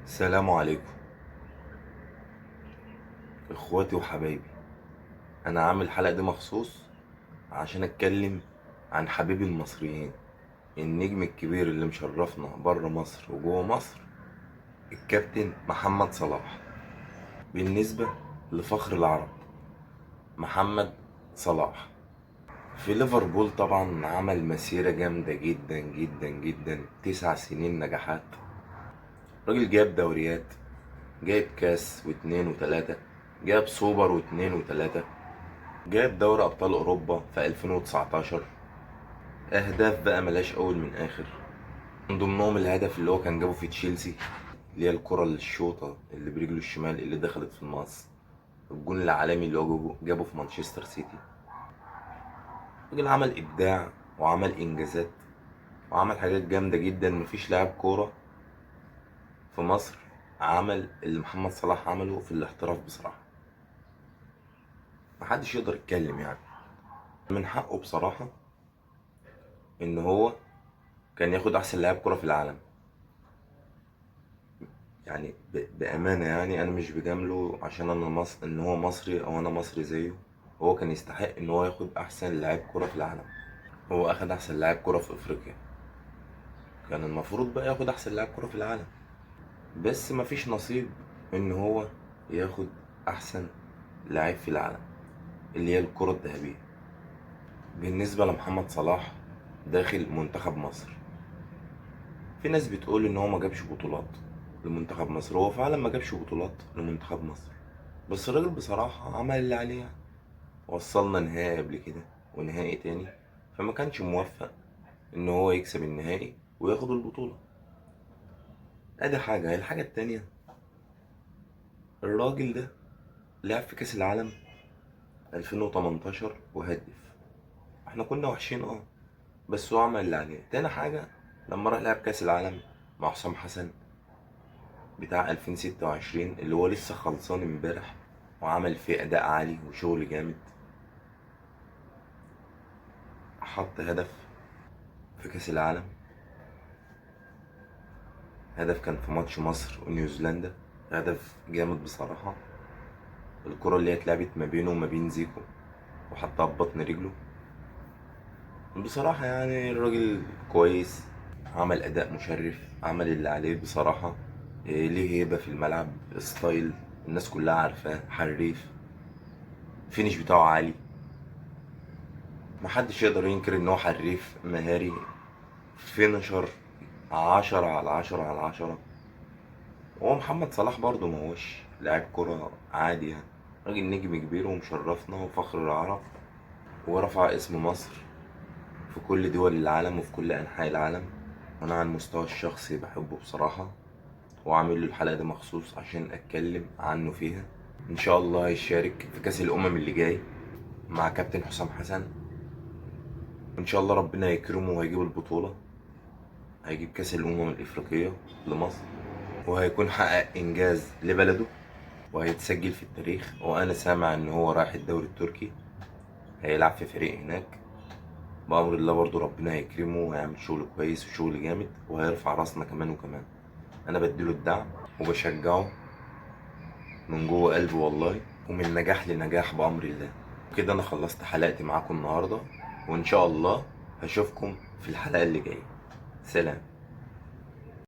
السلام عليكم اخواتي وحبايبي. انا عامل الحلقة دي مخصوص عشان اتكلم عن حبيب المصريين، النجم الكبير اللي مشرفنا بره مصر وجوه مصر، الكابتن محمد صلاح. بالنسبة لفخر العرب، محمد صلاح في ليفربول طبعا عمل مسيرة جامدة جدا جدا جدا، 9 سنين نجاحات. راجل جاب دوريات، جايب كاس واتنين وتلاتة، جاب سوبر واتنين وتلاتة، جاب دوري ابطال اوروبا في 2019. اهداف بقى ملاش اول من اخر، من ضمنهم الهدف اللي هو كان جابه في تشيلسي، اللي هي الكرة الشوطة اللي برجله الشمال اللي دخلت في المقص. الجون العالمي اللي هو جابه في مانشستر سيتي. الراجل عمل ابداع وعمل انجازات وعمل حاجات جامدة جدا. مفيش لاعب كورة في مصر عمل اللي محمد صلاح عمله في الاحتراف بصراحة. محدش يقدر يتكلم يعني. من حقه بصراحة ان هو كان ياخد احسن لاعب كرة في العالم. يعني بأمانة، يعني أنا مش بجامله عشان أنا إن هو مصري أو أنا مصري زيه. هو كان يستحق إن هو ياخد أحسن لاعب كرة في العالم. هو أخد أحسن لاعب كرة في أفريقيا، كان المفروض بقى ياخد أحسن لاعب كرة في العالم. بس مفيش نصيب إن هو ياخد أحسن لاعب في العالم، اللي هي الكرة الذهبية. بالنسبة لمحمد صلاح داخل منتخب مصر، في ناس بتقول إن هو ما جابش بطولات لمنتخب مصر. هو فعلا ما جابش بطولات لمنتخب مصر، بس الراجل بصراحة عمل اللي عليه يعني. وصلنا نهائي قبل كده ونهائي تاني، فما كانش موفق ان هو يكسب النهائي وياخد البطولة. ادي حاجة. الحاجة التانية، الراجل ده لعب في كأس العالم 2018 وهدف. احنا كنا وحشين بس هو عمل اللي عليه. تاني حاجة، لما راح لعب كأس العالم مع حسام حسن بتاع 2026 اللي هو لسه خلصان امبارح، وعمل فيه أداء عالي وشغل جامد. حط هدف في كأس العالم، هدف كان في ماتش مصر ونيوزيلندا، هدف جامد بصراحة. الكرة اللي هي اتلعبت ما بينه وما بين زيكو وحطها ببطن رجله. بصراحة يعني الراجل كويس، عمل أداء مشرف، عمل اللي عليه بصراحة. ليه هيبة في الملعب، ستايل الناس كلها عارفاه، حريف، فينش بتاعه عالي. محدش يقدر ينكر ان هو حريف مهاري، فينشر 10/10/10. هو محمد صلاح برضه ما هوش لاعب كرة عادي يعني، راجل نجم كبير ومشرفنا وفخر العرب، ورفع اسم مصر في كل دول العالم وفي كل أنحاء العالم. أنا على المستوى الشخصي بحبه بصراحة، وعامل له الحلقة دي مخصوص عشان أتكلم عنه فيها. إن شاء الله هيشارك في كأس الأمم اللي جاي مع كابتن حسام حسن. إن شاء الله ربنا يكرمه وهيجيب البطولة، هيجيب كأس الأمم الإفريقية لمصر، وهيكون حقق إنجاز لبلده وهيتسجل في التاريخ. وأنا سامع إن هو رايح الدوري التركي، هيلعب في فريق هناك. بأمر الله برضو ربنا هيكرمه وهيعمل شغل كويس وشغل جامد وهيرفع راسنا كمان وكمان. أنا بديله الدعم وبشجعه من جوه قلبي والله، ومن نجاح لنجاح بأمر الله. كده أنا خلصت حلقتي معاكم النهاردة، وإن شاء الله هشوفكم في الحلقة اللي جاية. سلام.